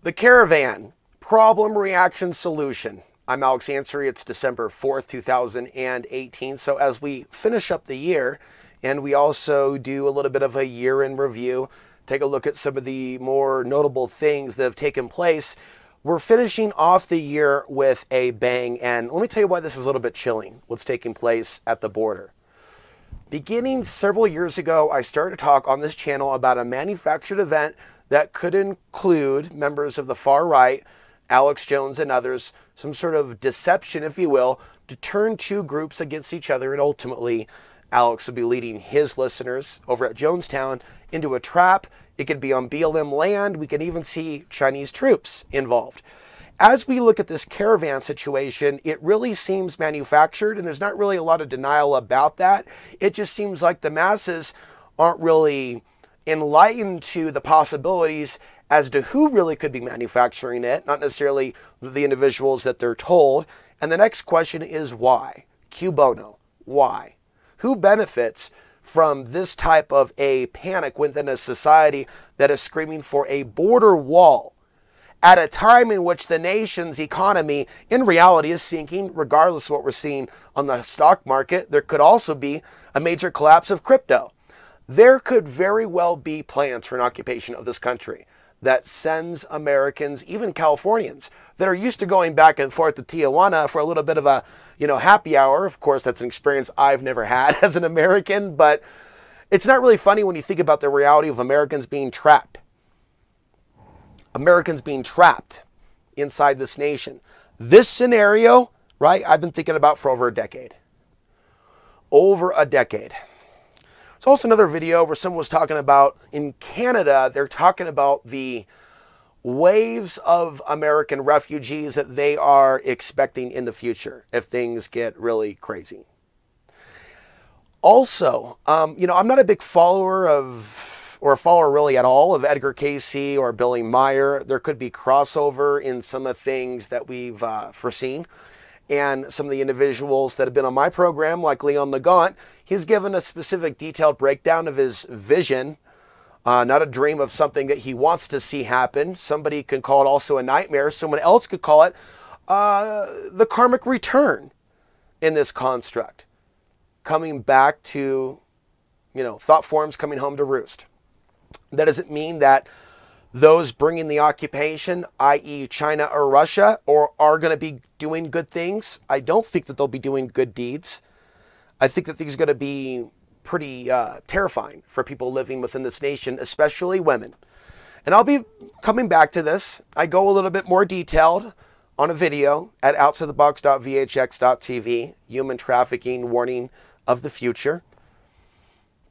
The Caravan, Problem, Reaction, Solution. I'm Alex Ansary. It's December 4th, 2018. So as we finish up the year, and we also do a little bit of a year in review, take a look at some of the more notable things that have taken place, we're finishing off the year with a bang. And let me tell you why this is a little bit chilling, what's taking place at the border. Beginning several years ago, I started to talk on this channel about a manufactured event that could include members of the far right, Alex Jones and others, some sort of deception, if you will, to turn two groups against each other. And ultimately, Alex would be leading his listeners over at Jonestown into a trap. It could be on BLM land. We can even see Chinese troops involved. As we look at this caravan situation, it really seems manufactured, and there's not really a lot of denial about that. It just seems like the masses aren't really enlightened to the possibilities as to who really could be manufacturing it, not necessarily the individuals that they're told. And the next question is why? Cui bono? Why? Who benefits from this type of a panic within a society that is screaming for a border wall at a time in which the nation's economy in reality is sinking, regardless of what we're seeing on the stock market? There could also be a major collapse of crypto. There could very well be plans for an occupation of this country that sends Americans, even Californians, that are used to going back and forth to Tijuana for a little bit of a, happy hour. Of course, that's an experience I've never had as an American, but it's not really funny when you think about the reality of Americans being trapped. Americans being trapped inside this nation. This scenario, right, I've been thinking about for over a decade. Over a decade. There's also another video where someone was talking about, in Canada, they're talking about the waves of American refugees that they are expecting in the future if things get really crazy. Also, I'm not a big follower of, or a follower really at all, of Edgar Cayce or Billy Meyer. There could be crossover in some of the things that we've foreseen. And some of the individuals that have been on my program, like Leon Nagant, he's given a specific detailed breakdown of his vision, not a dream of something that he wants to see happen. Somebody can call it also a nightmare. Someone else could call it the karmic return in this construct. Coming back to, thought forms coming home to roost. That doesn't mean that those bringing the occupation, i.e. China or Russia, are going to be doing good things. I don't think that they'll be doing good deeds. I think that these are going to be pretty terrifying for people living within this nation, especially women. And I'll be coming back to this. I go a little bit more detailed on a video at outsidethebox.vhx.tv, human trafficking warning of the future.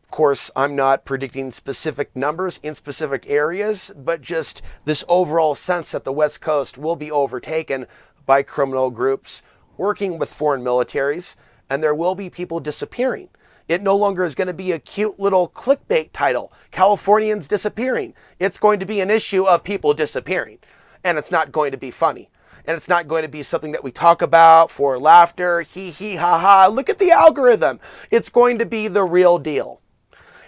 Of course, I'm not predicting specific numbers in specific areas, but just this overall sense that the West Coast will be overtaken by criminal groups working with foreign militaries, and there will be people disappearing. It no longer is going to be a cute little clickbait title, Californians disappearing. It's going to be an issue of people disappearing, and it's not going to be funny. And it's not going to be something that we talk about for laughter, hee hee ha ha, look at the algorithm. It's going to be the real deal.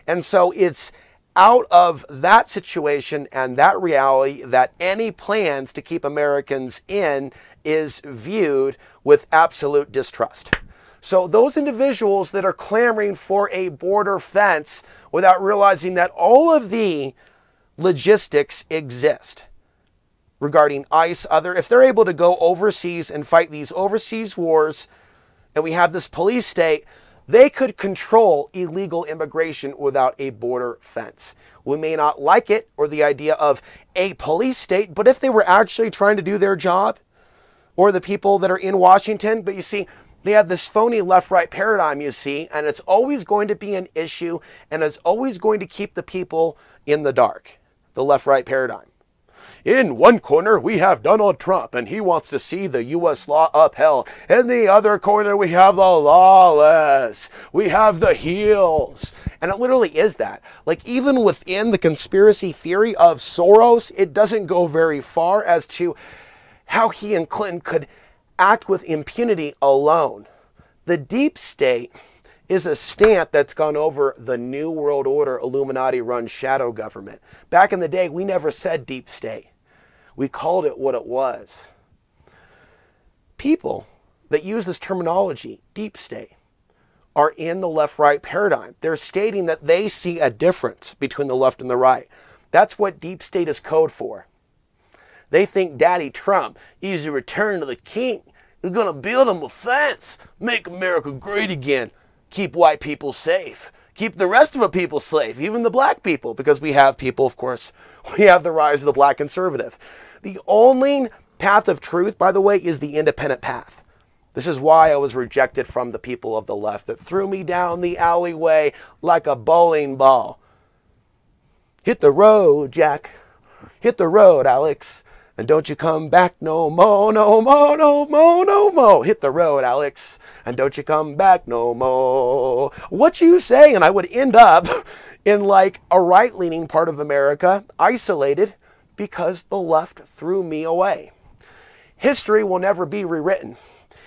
And so it's out of that situation and that reality that any plans to keep Americans in is viewed with absolute distrust. So those individuals that are clamoring for a border fence without realizing that all of the logistics exist regarding ICE, if they're able to go overseas and fight these overseas wars, and we have this police state, they could control illegal immigration without a border fence. We may not like it or the idea of a police state, but if they were actually trying to do their job, or the people that are in Washington, but you see, they have this phony left-right paradigm, you see, and it's always going to be an issue, and it's always going to keep the people in the dark, the left-right paradigm. In one corner, we have Donald Trump, and he wants to see the U.S. law upheld. In the other corner, we have the lawless. We have the heels. And it literally is that. Like, even within the conspiracy theory of Soros, it doesn't go very far as to how he and Clinton could act with impunity alone. The deep state is a stamp that's gone over the New World Order Illuminati-run shadow government. Back in the day, we never said deep state. We called it what it was. People that use this terminology, deep state, are in the left-right paradigm. They're stating that they see a difference between the left and the right. That's what deep state is code for. They think Daddy Trump is a return to the king. He's going to build him a fence, make America great again, keep white people safe, keep the rest of the people safe, even the black people, because we have people, of course, we have the rise of the black conservative. The only path of truth, by the way, is the independent path. This is why I was rejected from the people of the left that threw me down the alleyway like a bowling ball. Hit the road, Jack. Hit the road, Alex. And don't you come back no more, no more, no more, no more. Hit the road, Alex. And don't you come back no more. What you say? And I would end up in like a right-leaning part of America, isolated, because the left threw me away. History will never be rewritten.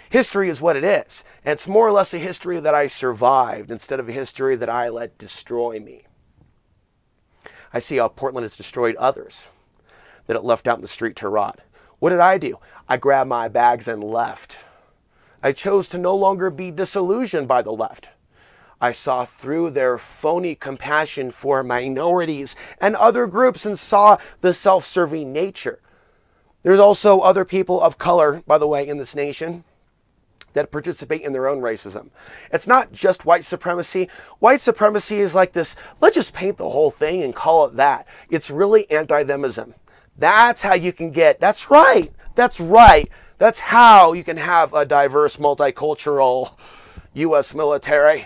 History is what it is. And it's more or less a history that I survived instead of a history that I let destroy me. I see how Portland has destroyed others that it left out in the street to rot. What did I do? I grabbed my bags and left. I chose to no longer be disillusioned by the left. I saw through their phony compassion for minorities and other groups and saw the self-serving nature. There's also other people of color, by the way, in this nation that participate in their own racism. It's not just white supremacy. White supremacy is like this, let's just paint the whole thing and call it that. It's really anti-themism. That's how you can get, that's right. That's how you can have a diverse, multicultural U.S. military.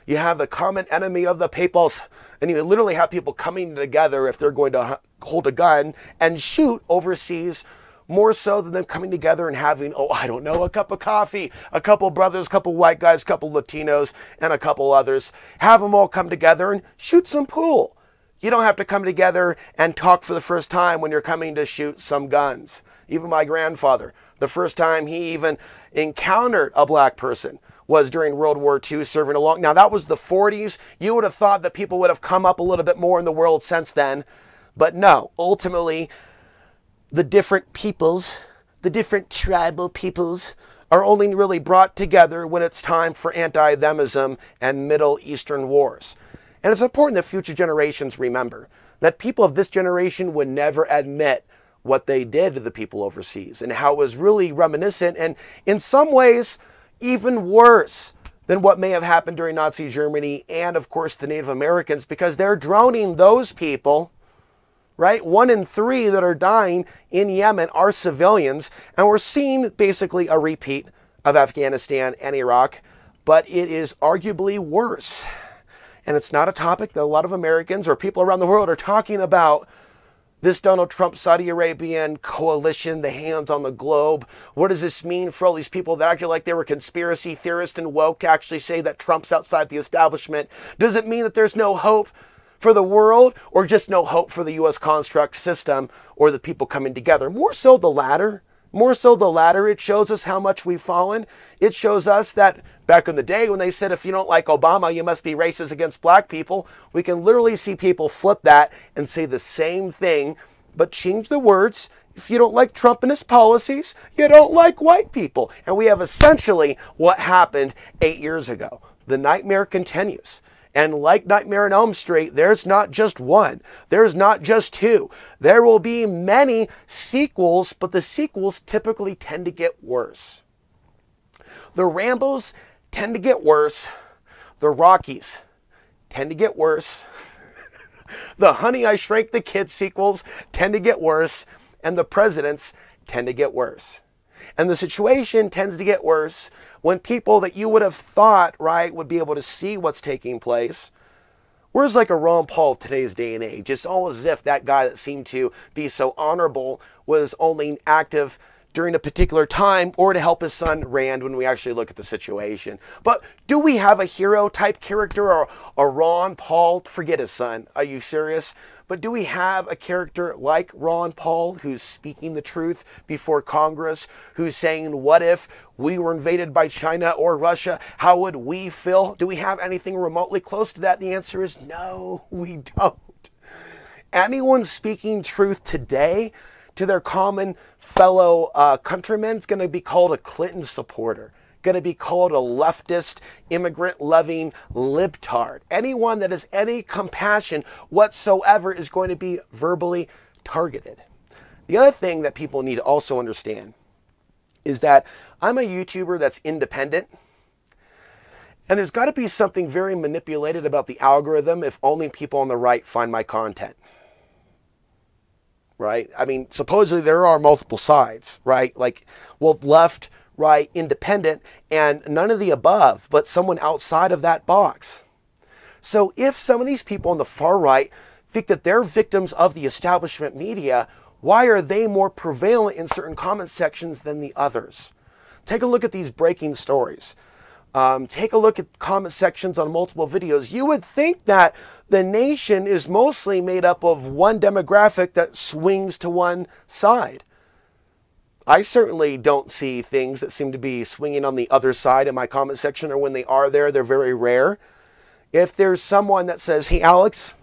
You have the common enemy of the peoples, and you literally have people coming together if they're going to hold a gun and shoot overseas, more so than them coming together and having, a cup of coffee, a couple brothers, a couple white guys, a couple Latinos, and a couple others. Have them all come together and shoot some pool. You don't have to come together and talk for the first time when you're coming to shoot some guns. Even my grandfather, the first time he even encountered a black person was during World War II, serving along. Now, that was the 40s. You would have thought that people would have come up a little bit more in the world since then. But no, ultimately, the different peoples, the different tribal peoples, are only really brought together when it's time for anti-themism and Middle Eastern wars. And it's important that future generations remember that people of this generation would never admit what they did to the people overseas and how it was really reminiscent and in some ways even worse than what may have happened during Nazi Germany and, of course, the Native Americans, because they're droning those people, right? 1 in 3 that are dying in Yemen are civilians, and we're seeing basically a repeat of Afghanistan and Iraq, but it is arguably worse. And it's not a topic that a lot of Americans or people around the world are talking about. This Donald Trump Saudi Arabian coalition, the hands on the globe. What does this mean for all these people that acted like they were conspiracy theorists and woke to actually say that Trump's outside the establishment? Does it mean that there's no hope for the world, or just no hope for the U.S. construct system or the people coming together? More so the latter. More so the latter. It shows us how much we've fallen. It shows us that back in the day when they said if you don't like Obama, you must be racist against black people, we can literally see people flip that and say the same thing, but change the words. If you don't like Trump and his policies, you don't like white people. And we have essentially what happened 8 years ago. The nightmare continues. And like Nightmare on Elm Street, there's not just one. There's not just two. There will be many sequels, but the sequels typically tend to get worse. The Rambos tend to get worse. The Rockies tend to get worse. The Honey, I Shrunk the Kid sequels tend to get worse. And the presidents tend to get worse. And the situation tends to get worse when people that you would have thought, right, would be able to see what's taking place. Where's like a Ron Paul of today's day and age? It's almost as if that guy that seemed to be so honorable was only active during a particular time or to help his son Rand when we actually look at the situation. But do we have a hero type character or a Ron Paul? Forget his son. Are you serious? But do we have a character like Ron Paul who's speaking the truth before Congress, who's saying, what if we were invaded by China or Russia? How would we feel? Do we have anything remotely close to that? The answer is no, we don't. Anyone speaking truth today to their common fellow countrymen, it's going to be called a Clinton supporter, going to be called a leftist, immigrant-loving libtard. Anyone that has any compassion whatsoever is going to be verbally targeted. The other thing that people need to also understand is that I'm a YouTuber that's independent, and there's got to be something very manipulated about the algorithm if only people on the right find my content. Right? I mean, supposedly there are multiple sides, right? Like, well, left, right, independent, and none of the above, but someone outside of that box. So if some of these people on the far right think that they're victims of the establishment media, why are they more prevalent in certain comment sections than the others? Take a look at these breaking stories. Take a look at comment sections on multiple videos. You would think that the nation is mostly made up of one demographic that swings to one side. I certainly don't see things that seem to be swinging on the other side in my comment section, or when they are there, they're very rare. If there's someone that says, hey, Alex,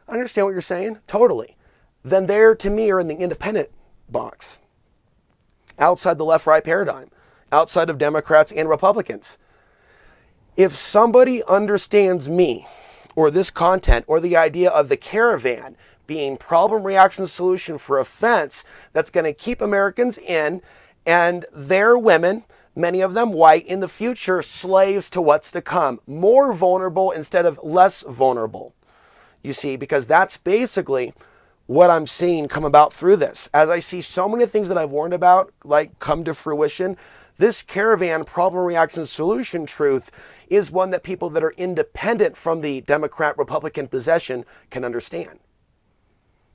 I understand what you're saying, totally, then they, to me, are in the independent box, outside the left-right paradigm, outside of Democrats and Republicans. If somebody understands me or this content or the idea of the caravan being problem, reaction, solution for offense that's going to keep Americans in and their women, many of them white, in the future slaves to what's to come, more vulnerable instead of less vulnerable. You see, because that's basically what I'm seeing come about through this. As I see so many things that I've warned about, like, come to fruition, this caravan problem, reaction, solution truth is one that people that are independent from the Democrat-Republican possession can understand.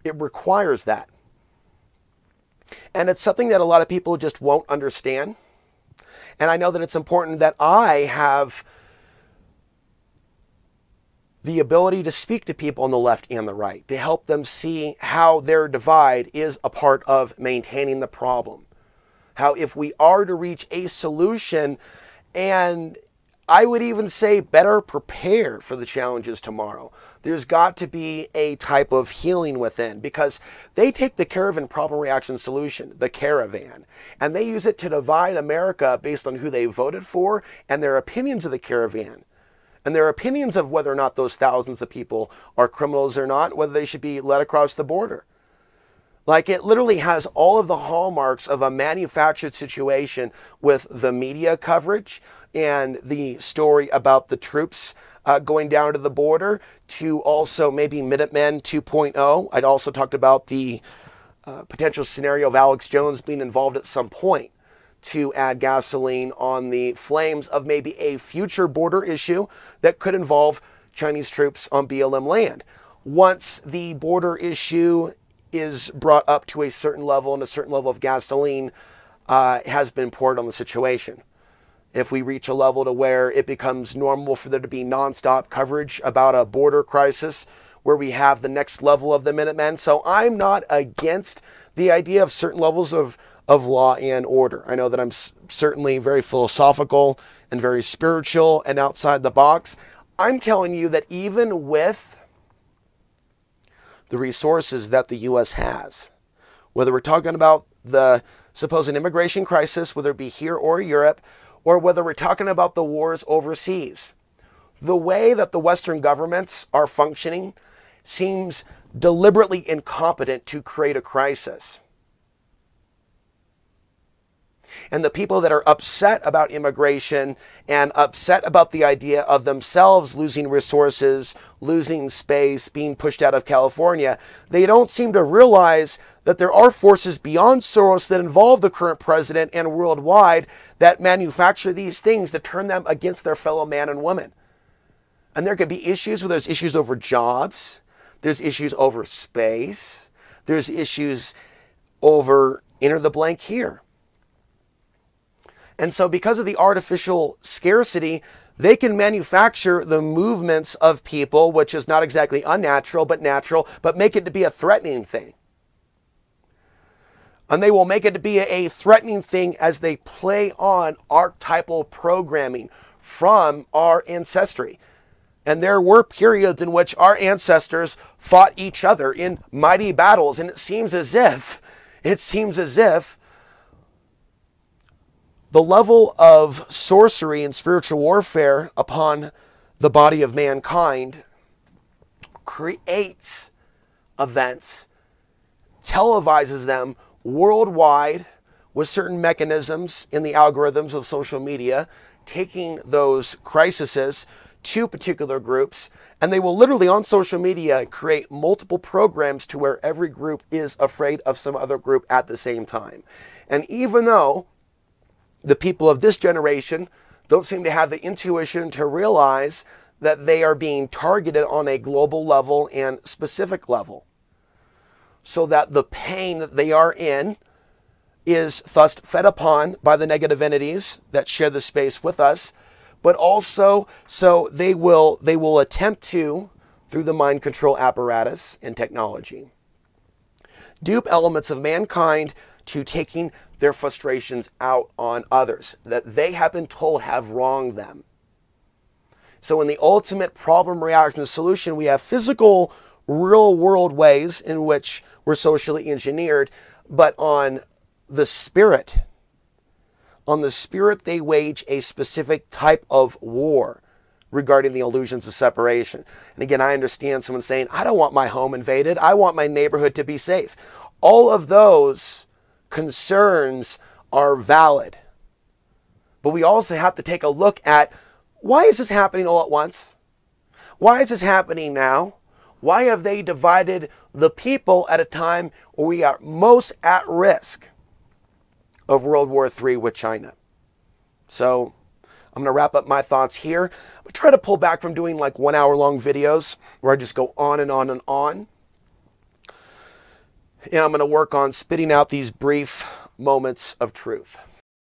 It requires that. And it's something that a lot of people just won't understand. And I know that it's important that I have the ability to speak to people on the left and the right, to help them see how their divide is a part of maintaining the problem. How if we are to reach a solution, and I would even say better prepare for the challenges tomorrow, there's got to be a type of healing within, because they take the caravan problem reaction solution, the caravan, and they use it to divide America based on who they voted for and their opinions of the caravan. And their opinions of whether or not those thousands of people are criminals or not, whether they should be let across the border. Like, it literally has all of the hallmarks of a manufactured situation with the media coverage and the story about the troops going down to the border, to also maybe Minutemen 2.0. I'd also talked about the potential scenario of Alex Jones being involved at some point to add gasoline on the flames of maybe a future border issue that could involve Chinese troops on BLM land. Once the border issue is brought up to a certain level and a certain level of gasoline has been poured on the situation. If we reach a level to where it becomes normal for there to be nonstop coverage about a border crisis, where we have the next level of the Minutemen. So I'm not against the idea of certain levels of law and order. I know that I'm certainly very philosophical and very spiritual and outside the box. I'm telling you that even with the resources that the U.S. has, whether we're talking about the supposed immigration crisis, whether it be here or Europe, or whether we're talking about the wars overseas, the way that the Western governments are functioning seems deliberately incompetent to create a crisis. And the people that are upset about immigration and upset about the idea of themselves losing resources, losing space, being pushed out of California, they don't seem to realize that there are forces beyond Soros that involve the current president and worldwide that manufacture these things to turn them against their fellow man and woman. And there could be issues where there's issues over jobs, there's issues over space, there's issues over enter the blank here. And so because of the artificial scarcity, they can manufacture the movements of people, which is not exactly unnatural, but natural, but make it to be a threatening thing. And they will make it to be a threatening thing as they play on archetypal programming from our ancestry. And there were periods in which our ancestors fought each other in mighty battles. And it seems as if the level of sorcery and spiritual warfare upon the body of mankind creates events, televises them worldwide with certain mechanisms in the algorithms of social media, taking those crises to particular groups, and they will literally on social media create multiple programs to where every group is afraid of some other group at the same time. And even though the people of this generation don't seem to have the intuition to realize that they are being targeted on a global level and specific level, so that the pain that they are in is thus fed upon by the negative entities that share the space with us, but also so they will attempt to, through the mind control apparatus and technology, dupe elements of mankind to taking their frustrations out on others that they have been told have wronged them. So in the ultimate problem, reaction, solution, we have physical, real world ways in which we're socially engineered, but on the spirit, they wage a specific type of war regarding the illusions of separation. And again, I understand someone saying, I don't want my home invaded. I want my neighborhood to be safe. All of those concerns are valid. But we also have to take a look at, why is this happening all at once? Why is this happening now? Why have they divided the people at a time where we are most at risk of World War III with China? So I'm going to wrap up my thoughts here. I try to pull back from doing like 1 hour long videos where I just go on and on and on. And I'm going to work on spitting out these brief moments of truth.